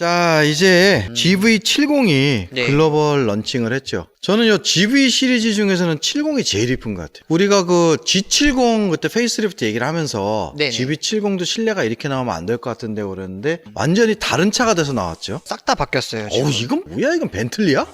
자, 이제 GV70이 네. 글로벌 런칭을 했죠. 저는 요 GV 시리즈 중에서는 70이 제일 이쁜 것 같아요. 우리가 그 G70 그때 페이스리프트 얘기를 하면서 네네. GV70도 실내가 이렇게 나오면 안 될 것 같은데 그랬는데 완전히 다른 차가 돼서 나왔죠. 싹 다 바뀌었어요. 지금. 어우, 이건 뭐야? 이건 벤틀리야?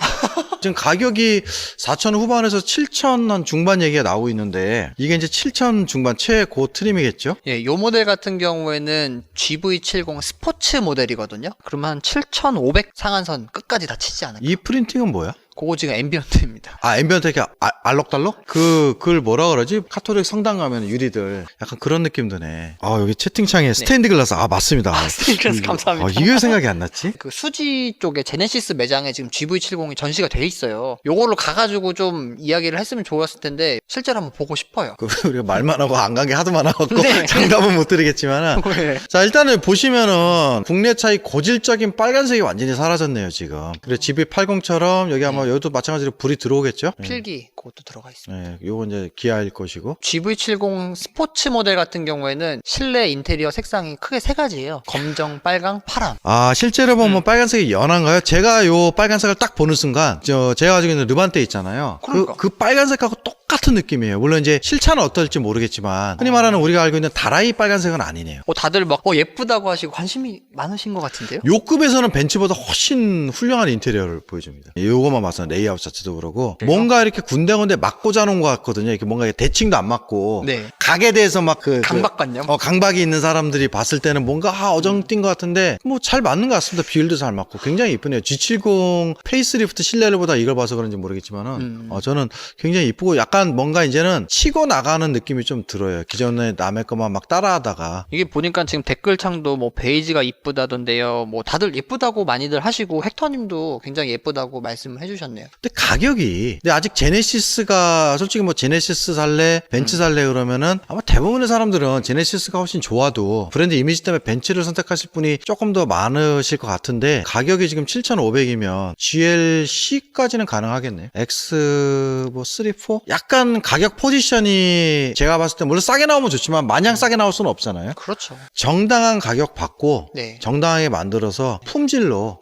지금 가격이 4천 후반에서 7천 한 중반 얘기가 나오고 있는데 이게 이제 7천 중반 최고 트림이겠죠? 예, 요 모델 같은 경우에는 GV70 스포츠 모델이거든요. 그러면 한 7,500 상한선 끝까지 다 치지 않을까? 이 프린팅은 뭐야? 그거 지금 앰비언트입니다. 아, 앰비언트 이렇게 알록달록? 그걸 뭐라 그러지? 카톨릭 성당 가면 유리들. 약간 그런 느낌 드네. 아, 여기 채팅창에 스테인드 글라스. 아, 맞습니다. 스테인드 글라스 감사합니다. 이게 왜 생각이 안 났지? 그 수지 쪽에 제네시스 매장에 지금 GV70이 전시가 돼 있어요. 요걸로 가가지고 좀 이야기를 했으면 좋았을 텐데 실제로 한번 보고 싶어요. 우리가 말만 하고 안 간 게 하도 많아갖고 네. 장담은 못 드리겠지만은. 네. 자, 일단은 보시면은 국내 차의 고질적인 빨간색이 완전히 사라졌네요, 지금. 그리고 GV80처럼 여기 아마 여기도 마찬가지로 불이 들어오겠죠? 필기 그것도 들어가 있습니다. 네, 요거 이제 기아일 것이고. GV70 스포츠 모델 같은 경우에는 실내 인테리어 색상이 크게 세 가지예요. 검정, 빨강, 파란. 아, 실제로 보면 빨간색이 연한가요? 제가 요 빨간색을 딱 보는 순간, 제가 가지고 있는 르반떼 있잖아요. 그러니까. 그 빨간색하고 똑같은 느낌이에요. 물론 이제 실차는 어떨지 모르겠지만, 흔히 말하는 우리가 알고 있는 다라이 빨간색은 아니네요. 다들 막 예쁘다고 하시고 관심이 많으신 것 같은데요? 요 급에서는 벤츠보다 훨씬 훌륭한 인테리어를 보여줍니다. 요거만 봐서 레이아웃 자체도 그러고, 뭔가 이렇게 군데군데 맞고 자놓은 것 같거든요. 이렇게 뭔가 대칭도 안 맞고, 네. 각에 대해서 막 강박관념? 강박이 있는 사람들이 봤을 때는 뭔가 어정뛴 것 같은데 뭐 잘 맞는 것 같습니다. 비율도 잘 맞고 굉장히 이쁘네요. G70 페이스리프트 실내를 보다 이걸 봐서 그런지 모르겠지만은 저는 굉장히 이쁘고 약간 뭔가 이제는 치고 나가는 느낌이 좀 들어요. 기존에 남의 것만 막 따라하다가. 이게 보니까 지금 댓글창도 뭐 베이지가 이쁘다던데요. 뭐 다들 예쁘다고 많이들 하시고 헥터님도 굉장히 예쁘다고 말씀을 해주셨네요. 근데 가격이 근데 아직 제네시스가 솔직히 뭐 제네시스 살래 벤츠 살래 그러면은 아마 대부분의 사람들은 제네시스가 훨씬 좋아도 브랜드 이미지 때문에 벤츠를 선택하실 분이 조금 더 많으실 것 같은데 가격이 지금 7,500이면 GLC까지는 가능하겠네. X 뭐 3, 4? 약간 가격 포지션이 제가 봤을 때 물론 싸게 나오면 좋지만 마냥 싸게 나올 수는 없잖아요. 그렇죠. 정당한 가격 받고 네. 정당하게 만들어서 품질로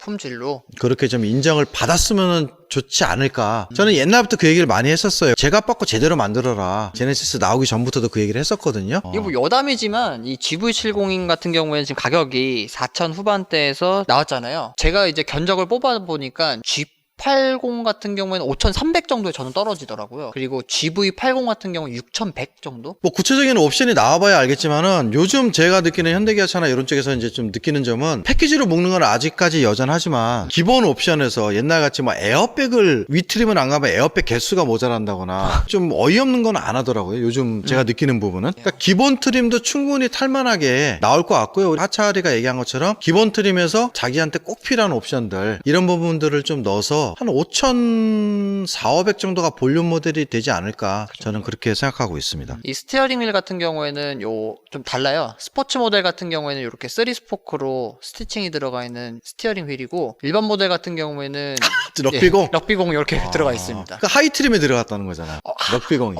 그렇게 좀 인정을 받았으면 좋지 않을까. 저는 옛날부터 그 얘기를 많이 했었어요. 제값 받고 제대로 만들어라. 제네시스 나오기 전부터도 그 얘기를 했었거든요. 이거 뭐 여담이지만 이 GV70 같은 경우에는 지금 가격이 4천 후반대에서 나왔잖아요. 제가 이제 견적을 뽑아보니까 G80 같은 경우에는 5,300 정도에 저는 떨어지더라고요. 그리고 GV80 같은 경우는 6,100 정도? 뭐 구체적인 옵션이 나와봐야 알겠지만은 요즘 제가 느끼는 현대기아차나 이런 쪽에서 이제 좀 느끼는 점은 패키지로 묶는 건 아직까지 여전하지만 기본 옵션에서 옛날같이 뭐 에어백을 위트림은 안 가면 에어백 개수가 모자란다거나 좀 어이없는 건 안 하더라고요. 요즘 제가 느끼는 부분은. 그러니까 기본 트림도 충분히 탈만하게 나올 것 같고요. 우리 하차리가 얘기한 것처럼 기본 트림에서 자기한테 꼭 필요한 옵션들 이런 부분들을 좀 넣어서 한 5,400 정도가 볼륨 모델이 되지 않을까 저는 그렇게 생각하고 있습니다. 이 스티어링 휠 같은 경우에는 좀 달라요. 스포츠 모델 같은 경우에는 이렇게 3스포크로 스티칭이 들어가 있는 스티어링 휠이고 일반 모델 같은 경우에는 럭비공? 럭비공 이렇게 들어가 있습니다. 그 하이 트림에 들어갔다는 거잖아. 럭비공이.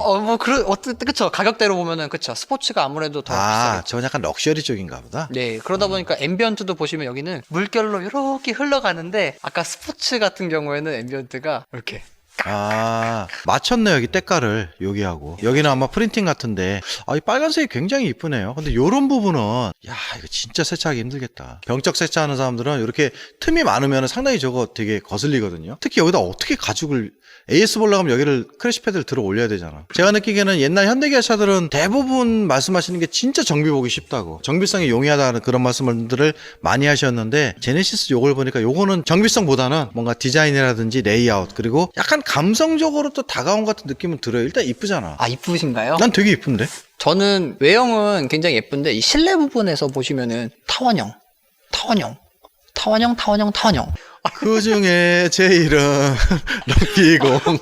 그쵸. 가격대로 보면은 그쵸. 스포츠가 아무래도 더 비싸요. 저건 약간 럭셔리 쪽인가 보다. 네, 그러다 보니까 앰비언트도 보시면 여기는 물결로 이렇게 흘러가는데 아까 스포츠 같은 경우에는 앰비언트가 이렇게 맞췄네 여기 때깔을 여기하고 여기는 아마 프린팅 같은데 이 빨간색이 굉장히 이쁘네요. 근데 요런 부분은 이거 진짜 세차하기 힘들겠다. 병적 세차하는 사람들은 이렇게 틈이 많으면 상당히 저거 되게 거슬리거든요. 특히 여기다 어떻게 가죽을 AS 보려고 하면 여기를 크래시 패드를 들어 올려야 되잖아. 제가 느끼기에는 옛날 현대기아차들은 대부분 말씀하시는 게 진짜 정비 보기 쉽다고 정비성이 용이하다는 그런 말씀들을 많이 하셨는데 제네시스 요걸 보니까 요거는 정비성보다는 뭔가 디자인이라든지 레이아웃 그리고 약간 감성적으로 또 다가온 같은 느낌은 들어요. 일단 이쁘잖아. 이쁘신가요? 난 되게 이쁜데? 저는 외형은 굉장히 예쁜데 이 실내 부분에서 보시면은 타원형 그 중에 제일은 럭비공.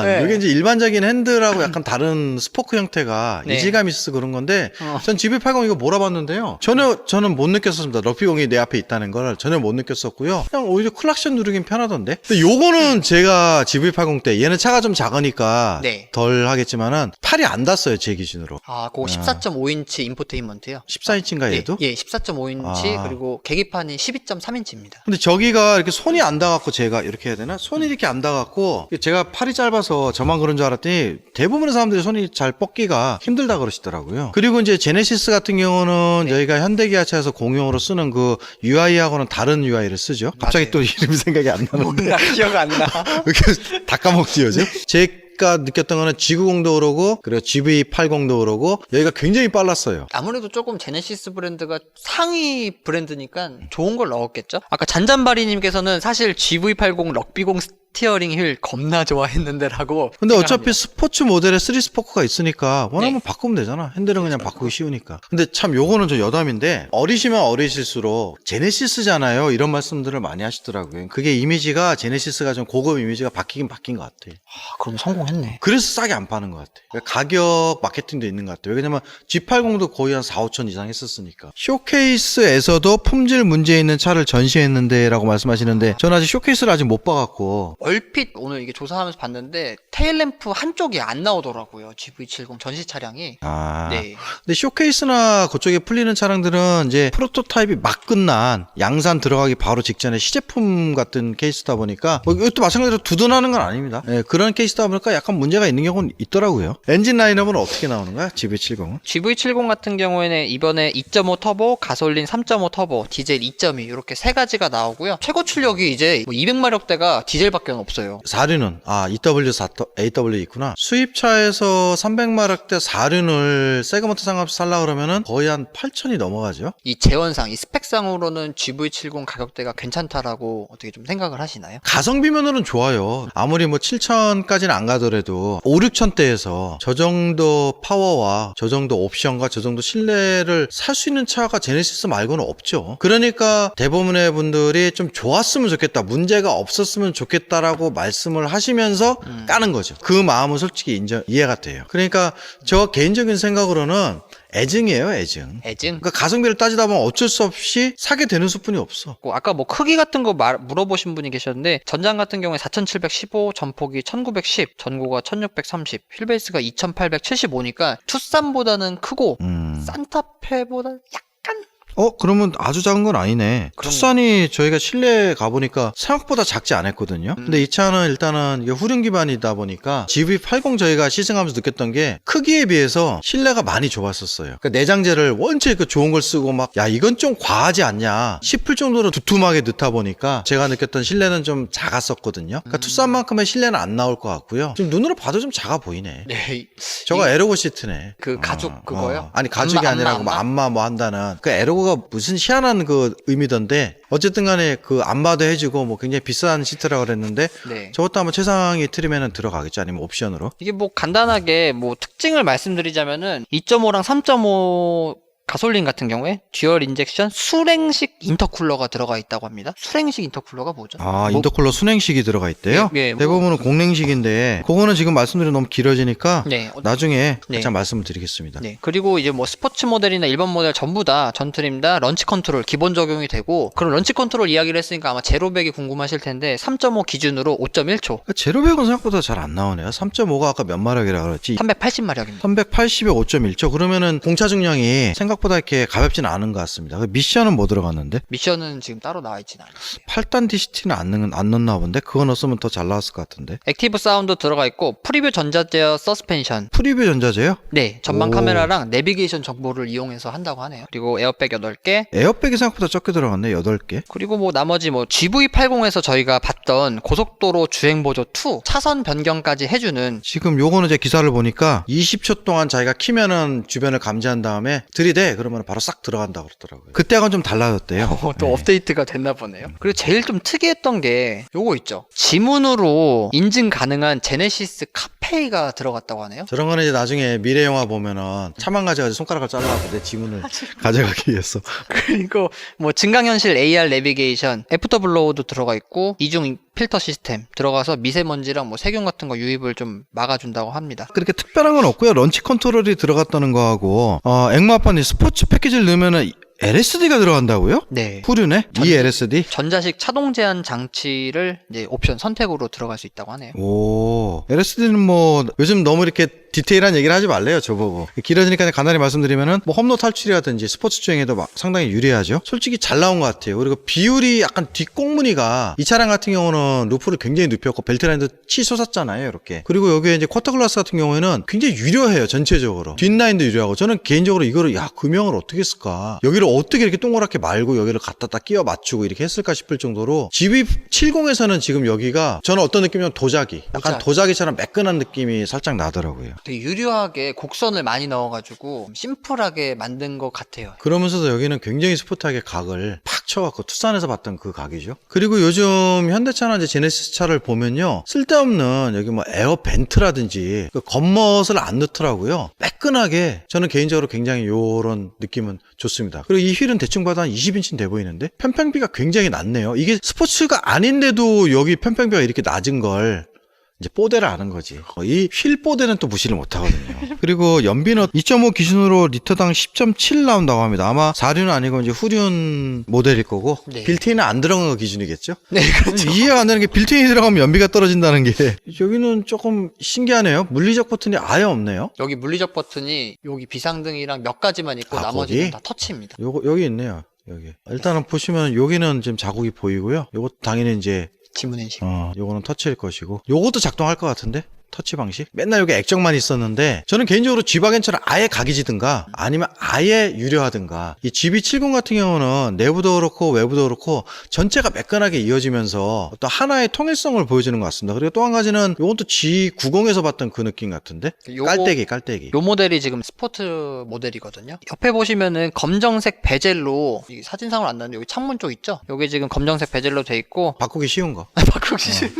네. 이게 이제 일반적인 핸들하고 약간 다른 스포크 형태가 네. 이질감이 있어서 그런 건데 전 GV80 이거 몰아봤는데요. 저는 못 느꼈었습니다. 럭비공이 내 앞에 있다는 걸 전혀 못 느꼈었고요. 그냥 오히려 클락션 누르긴 편하던데. 근데 요거는 제가 GV80 때 얘는 차가 좀 작으니까 네. 덜 하겠지만은 팔이 안 닿았어요. 제 기준으로. 아, 그거 14.5인치 인포테인먼트요. 14인치인가 얘도? 예, 14.5인치 아. 그리고 계기판이 12.3인치입니다. 근데 저기가 이렇게 손이 안 닿아갖고 제가 이렇게 해야 되나? 손이 이렇게 안 닿아갖고 제가 팔이 짧아서 저만 그런 줄 알았더니 대부분의 사람들이 손이 잘 뻗기가 힘들다 그러시더라고요. 그리고 이제 제네시스 같은 경우는 저희가 현대기아차에서 공용으로 쓰는 그 UI하고는 다른 UI를 쓰죠. 갑자기 맞아요. 또 이름이 생각이 안 나는데. 몰라, 기억 안 나. 왜 이렇게 다 까먹지 요즘? 제가 느꼈던 거는 G90도 그러고 그리고 GV80도 그러고 여기가 굉장히 빨랐어요. 아무래도 조금 제네시스 브랜드가 상위 브랜드니까 좋은 걸 넣었겠죠? 아까 잔잔바리님께서는 사실 GV80 럭비공 스티어링 휠 겁나 좋아했는데라고. 근데 어차피 생각합니다. 스포츠 모델에 3스포크가 있으니까 원하면 네. 바꾸면 되잖아. 핸들은 그냥 바꾸기 쉬우니까. 근데 참 요거는 좀 여담인데 어리시면 어리실수록 제네시스잖아요. 이런 말씀들을 많이 하시더라고요. 그게 이미지가 제네시스가 좀 고급 이미지가 바뀌긴 바뀐 것 같아. 아, 그럼 성공했네. 그래서 싸게 안 파는 것 같아. 그러니까 가격 마케팅도 있는 것 같아. 왜냐면 G80도 거의 한 4, 5천 이상 했었으니까. 쇼케이스에서도 품질 문제 있는 차를 전시했는데 라고 말씀하시는데 저는 아직 쇼케이스를 아직 못 봐갖고 얼핏 오늘 이게 조사하면서 봤는데 테일램프 한쪽이 안 나오더라고요. GV70 전시 차량이. 아. 네. 근데 쇼케이스나 그쪽에 풀리는 차량들은 이제 프로토타입이 막 끝난 양산 들어가기 바로 직전에 시제품 같은 케이스다 보니까 뭐 이것도 마찬가지로 두둔하는 건 아닙니다. 예, 그런 케이스다 보니까 약간 문제가 있는 경우는 있더라고요. 엔진 라인업은 어떻게 나오는 거야? GV70은? GV70 같은 경우에는 이번에 2.5 터보, 가솔린 3.5 터보, 디젤 2.2 이렇게 세 가지가 나오고요. 최고 출력이 이제 뭐 200마력대가 디젤밖에 없어요. 4륜은 EW4, AW 있구나. 수입차에서 300마력대 4륜을 세그먼트 상값 살라 그러면은 거의 한 8천이 넘어가죠. 이 재원상, 이 스펙상으로는 GV70 가격대가 괜찮다라고 어떻게 좀 생각을 하시나요? 가성비면으로는 좋아요. 아무리 뭐 7천까지는 안 가더라도 5, 6천대에서 저 정도 파워와 저 정도 옵션과 저 정도 실내를 살 수 있는 차가 제네시스 말고는 없죠. 그러니까 대부분의 분들이 좀 좋았으면 좋겠다, 문제가 없었으면 좋겠다라고 말씀을 하시면서 까는 거죠. 그 마음은 솔직히 이해가 돼요. 그러니까 저 개인적인 생각으로는 애증이에요, 애증. 애증? 그러니까 가성비를 따지다 보면 어쩔 수 없이 사게 되는 수뿐이 없어. 아까 뭐 크기 같은 거 물어보신 분이 계셨는데 전장 같은 경우에 4715, 전폭이 1910, 전고가 1630, 휠베이스가 2875니까 투싼보다는 크고 산타페보다 약간 그러면 아주 작은 건 아니네. 그럼- 투싼이 저희가 실내에 가보니까 생각보다 작지 않았거든요. 근데 이 차는 일단은 이게 후륜 기반이다 보니까 GV80 저희가 시승하면서 느꼈던 게 크기에 비해서 실내가 많이 좁았었어요. 그러니까 내장재를 원체 그 좋은 걸 쓰고 막, 야, 이건 좀 과하지 않냐 싶을 정도로 두툼하게 넣다 보니까 제가 느꼈던 실내는 좀 작았었거든요. 그러니까 투싼만큼의 실내는 안 나올 것 같고요. 지금 눈으로 봐도 좀 작아 보이네. 네. 저거 에로고 시트네. 그 가죽 그거요? 아니 가죽이 아니라 뭐 안마 뭐 한다는 그 에로고가 무슨 희한한 그 의미던데 어쨌든 간에 그 안마도 해주고 뭐 굉장히 비싼 시트라고 그랬는데 네. 저것도 아마 최상위 트림에는 들어가겠죠. 아니면 옵션으로. 이게 뭐 간단하게 뭐 특징을 말씀드리자면은 2.5랑 3.5 가솔린 같은 경우에 듀얼 인젝션 수랭식 인터쿨러가 들어가 있다고 합니다. 수랭식 인터쿨러가 뭐죠? 아, 뭐- 인터쿨러 순행식이 들어가 있대요? 예, 예, 뭐- 대부분은 공냉식인데 그거는 지금 말씀드리면 너무 길어지니까 네. 나중에 네. 살짝 말씀을 드리겠습니다. 네. 그리고 이제 뭐 스포츠 모델이나 일반 모델 전부 다 전트림 다 런치 컨트롤 기본 적용이 되고 그럼 런치 컨트롤 이야기를 했으니까 아마 제로백이 궁금하실 텐데 3.5 기준으로 5.1초 그러니까 제로백은 생각보다 잘 안 나오네요. 3.5가 아까 몇 마력이라 그랬지? 380마력입니다. 380에 5.1초. 그러면은 공차 중량이 생각보다 이렇게 가볍진 않은 것 같습니다. 미션은 뭐 들어갔는데? 미션은 지금 따로 나와 있진 않아요. 8단 DCT는 안 넣나 본데? 그거 넣었으면 더 잘 나왔을 것 같은데. 액티브 사운드 들어가 있고 프리뷰 전자제어 서스펜션 프리뷰 전자제요? 네 전방 오. 카메라랑 내비게이션 정보를 이용해서 한다고 하네요. 그리고 에어백 8개 에어백이 생각보다 적게 들어갔네. 8개. 그리고 뭐 나머지 뭐 GV80에서 저희가 봤던 고속도로 주행보조 2 차선 변경까지 해주는 지금 요거는 제 기사를 보니까 20초 동안 자기가 키면은 주변을 감지한 다음에 들이대 그러면 바로 싹 들어간다 그러더라고요. 그때하고는 좀 달라졌대요. 또 네. 업데이트가 됐나 보네요. 그리고 제일 좀 특이했던 게 요거 있죠. 지문으로 인증 가능한 제네시스 카페이가 들어갔다고 하네요. 저런 거는 이제 나중에 미래 영화 보면은 차만 가져가지고 손가락을 잘라갖고 내 지문을 가져가기 위해서. 그리고 뭐 증강현실 AR 내비게이션 애프터블로우도 들어가 있고 이중 필터 시스템 들어가서 미세먼지랑 뭐 세균 같은 거 유입을 좀 막아준다고 합니다. 그렇게 특별한 건 없고요. 런치 컨트롤이 들어갔다는 거하고 앵무 아빠님 스포츠 패키지를 넣으면은 LSD가 들어간다고요? 네. 후륜에? 이 LSD? 전자식 차동 제한 장치를 이제 옵션 선택으로 들어갈 수 있다고 하네요. 오, LSD는 뭐 요즘 너무 이렇게 디테일한 얘기를 하지 말래요, 저보고. 길어지니까 간단히 말씀드리면은 뭐 홈런 탈출이라든지 스포츠 주행에도 막 상당히 유리하죠. 솔직히 잘 나온 것 같아요. 그리고 비율이 약간 뒷꽁무니가 이 차량 같은 경우는 루프를 굉장히 눕혔고 벨트라인도 치 솟았잖아요, 이렇게. 그리고 여기에 이제 쿼터 글라스 같은 경우에는 굉장히 유려해요, 전체적으로. 뒷라인도 유려하고. 저는 개인적으로 이거를 금형을 어떻게 했을까? 여기를 어떻게 이렇게 동그랗게 말고 여기를 갖다 끼워 맞추고 이렇게 했을까 싶을 정도로 GV70에서는 지금 여기가 저는 어떤 느낌이냐면 도자기. 약간 도자기처럼 매끈한 느낌이 살짝 나더라고요. 되게 유려하게 곡선을 많이 넣어가지고 심플하게 만든 것 같아요. 그러면서도 여기는 굉장히 스포트하게 각을 팍 쳐갖고 투싼에서 봤던 그 각이죠. 그리고 요즘 현대차나 이제 제네시스 차를 보면요, 쓸데없는 여기 뭐 에어 벤트라든지 그 겉멋을 안 넣더라고요. 매끈하게 저는 개인적으로 굉장히 요런 느낌은 좋습니다. 그리고 이 휠은 대충 봐도 한 20인치는 돼 보이는데 편평비가 굉장히 낮네요. 이게 스포츠가 아닌데도 여기 편평비가 이렇게 낮은 걸 이제 뽀대를 아는 거지. 이 휠 뽀대는 또 무시를 못 하거든요. 그리고 연비는 2.5 기준으로 리터당 10.7 나온다고 합니다. 아마 4륜은 아니고 이제 후륜 모델일 거고, 네. 빌트인은 안 들어간 거 기준이겠죠? 네, 그렇죠. 이해가 안 되는 게 빌트인이 들어가면 연비가 떨어진다는 게 여기는 조금 신기하네요. 물리적 버튼이 아예 없네요. 여기 물리적 버튼이 여기 비상등이랑 몇 가지만 있고 나머지는 거기? 다 터치입니다. 여기 있네요. 여기. 일단은 보시면 여기는 지금 자국이 보이고요. 요것도 당연히 이제 지문인식. 요거는 터치일 것이고, 요것도 작동할 것 같은데? 터치 방식? 맨날 여기 액정만 있었는데, 저는 개인적으로 G바겐처럼 아예 각이지든가 아니면 아예 유려하든가, 이 GB70 같은 경우는 내부도 그렇고 외부도 그렇고 전체가 매끈하게 이어지면서 어떤 하나의 통일성을 보여주는 것 같습니다. 그리고 또 한 가지는 요것도 G90에서 봤던 그 느낌 같은데, 깔때기. 요 모델이 지금 스포츠 모델이거든요. 옆에 보시면은 검정색 베젤로, 이 사진상으로 안 나는데 여기 창문 쪽 있죠? 여기 지금 검정색 베젤로 돼 있고 바꾸기 쉬운 거.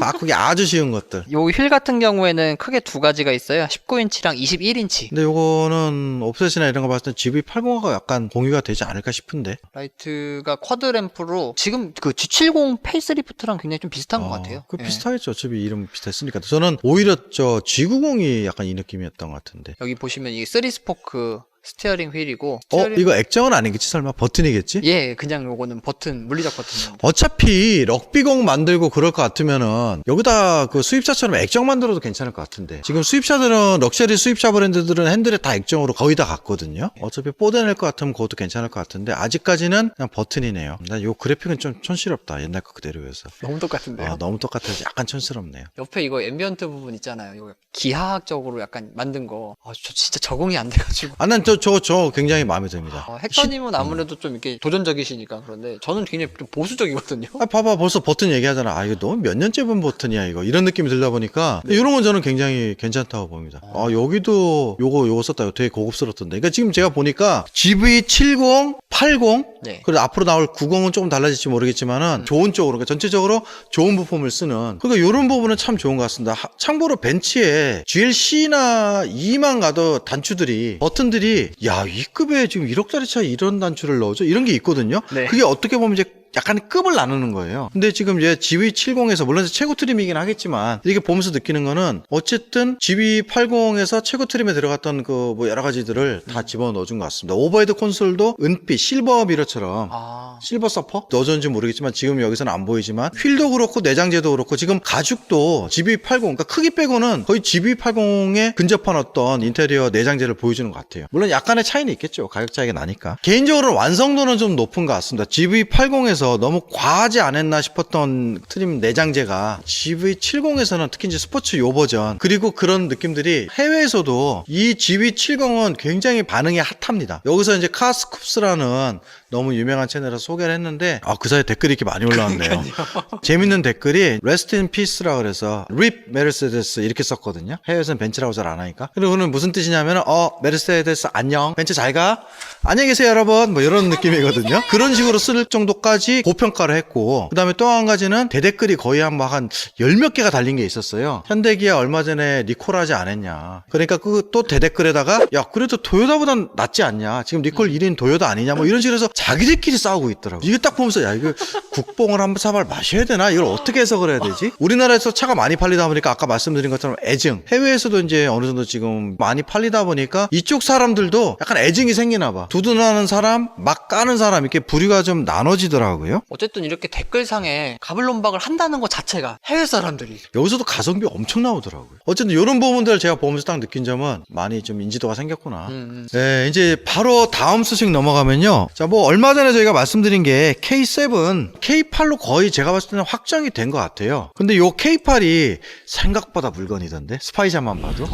바꾸기 아주 쉬운 것들. 요 휠 같은 경우에는 크게 두 가지가 있어요. 19인치랑 21인치. 근데 요거는 옵셋이나 이런 거 봤을 때 GB80하고 약간 공유가 되지 않을까 싶은데. 라이트가 쿼드 램프로 지금 그 G70 페이스리프트랑 굉장히 좀 비슷한 것 같아요. 그 예. 비슷하겠죠. 어차피 이름 비슷했으니까. 저는 오히려 저 G90이 약간 이 느낌이었던 것 같은데. 여기 보시면 이게 3스포크 스티어링 휠이고. 이거 액정은 아니겠지? 설마 버튼이겠지? 예, 그냥 요거는 버튼, 물리적 버튼입니다. 어차피 럭비공 만들고 그럴 것 같으면은 여기다 그 수입차처럼 액정 만들어도 괜찮을 것 같은데, 지금 수입차들은 럭셔리 수입차 브랜드들은 핸들에 다 액정으로 거의 다 갔거든요. 어차피 뽀대낼 것 같으면 그것도 괜찮을 것 같은데 아직까지는 그냥 버튼이네요. 난 요 그래픽은 좀 촌스럽다. 옛날 거 그대로여서. 너무 똑같은데요? 너무 똑같아서 약간 촌스럽네요. 옆에 이거 앰비언트 부분 있잖아요. 이거 기하학적으로 약간 만든 거. 저 진짜 적응이 안 돼가지고. 난 저 굉장히 마음에 듭니다. 헥터님은 아무래도 좀 이렇게 도전적이시니까. 그런데 저는 굉장히 좀 보수적이거든요. 봐봐, 벌써 버튼 얘기하잖아. 이거 너무 몇 년째 본 버튼이야, 이거. 이런 느낌이 들다 보니까. 이런 건 저는 굉장히 괜찮다고 봅니다. 여기도 요거 썼다. 되게 고급스럽던데. 그러니까 지금 제가 보니까 GV70, 80, 네. 그리고 앞으로 나올 90은 조금 달라질지 모르겠지만은 좋은 쪽으로, 그러니까 전체적으로 좋은 부품을 쓰는. 그러니까 이런 부분은 참 좋은 것 같습니다. 참고로 벤츠에 GLC나 2만 가도 단추들이, 버튼들이, 야, 이 급에 지금 1억짜리 차에 이런 단추를 넣어줘? 이런 게 있거든요. 네. 그게 어떻게 보면 이제 약간 급을 나누는 거예요. 근데 지금 이제 GV70에서 물론 최고 트림이긴 하겠지만, 이게 보면서 느끼는 거는 어쨌든 GV80에서 최고 트림에 들어갔던 그 뭐 여러 가지들을 다 집어 넣어준 것 같습니다. 오버헤드 콘솔도 은빛 실버 미러처럼 실버 서퍼 넣어줬는지 모르겠지만 지금 여기서는 안 보이지만, 휠도 그렇고 내장재도 그렇고 지금 가죽도 GV80, 그러니까 크기 빼고는 거의 GV80에 근접한 어떤 인테리어 내장재를 보여주는 것 같아요. 물론 약간의 차이는 있겠죠. 가격 차이가 나니까. 개인적으로 완성도는 좀 높은 것 같습니다. GV80에서 너무 과하지 않았나 싶었던 트림 내장재가 GV70에서는 특히 이제 스포츠 요 버전, 그리고 그런 느낌들이 해외에서도 이 GV70은 굉장히 반응이 핫합니다. 여기서 이제 카스쿱스라는 너무 유명한 채널에서 소개를 했는데, 그 사이에 댓글이 이렇게 많이 올라왔네요. 재밌는 댓글이 Rest in Peace라 그래서 RIP 메르세데스 이렇게 썼거든요. 해외에서는 벤츠라고 잘 안 하니까. 그리고 그는 무슨 뜻이냐면 메르세데스 안녕, 벤츠 잘 가, 안녕히 계세요 여러분, 뭐 이런 느낌이거든요. 그런 식으로 쓸 정도까지 없이 고평가를 했고, 그 다음에 또 한 가지는 대댓글이 거의 한 10몇 개가 달린 게 있었어요. 현대기아 얼마 전에 리콜 하지 않았냐. 그러니까 그 또 대댓글에다가 야 그래도 토요타보단 낫지 않냐. 지금 리콜 1인 도요타 아니냐. 뭐 이런 식으로 해서 자기들끼리 싸우고 있더라고. 이게 딱 보면서 야 이거 국뽕을 한번 사발 마셔야 되나? 이걸 어떻게 해석을 해야 되지? 우리나라에서 차가 많이 팔리다 보니까 아까 말씀드린 것처럼 애증. 해외에서도 이제 어느 정도 지금 많이 팔리다 보니까 이쪽 사람들도 약간 애증이 생기나 봐. 두둔하는 사람, 막 까는 사람 이렇게 부류가 좀 나눠지더라고요. 어쨌든 이렇게 댓글상에 가불론박을 한다는 것 자체가 해외 사람들이 여기서도 가성비 엄청 나오더라고요. 어쨌든 이런 부분들 제가 보면서 딱 느낀 점은 많이 좀 인지도가 생겼구나. 네, 이제 바로 다음 소식 넘어가면요. 자, 뭐 얼마 전에 저희가 말씀드린 게 K7, K8로 거의 제가 봤을 때는 확정이 된 것 같아요. 근데 요 K8이 생각보다 물건이던데 스파이자만 봐도.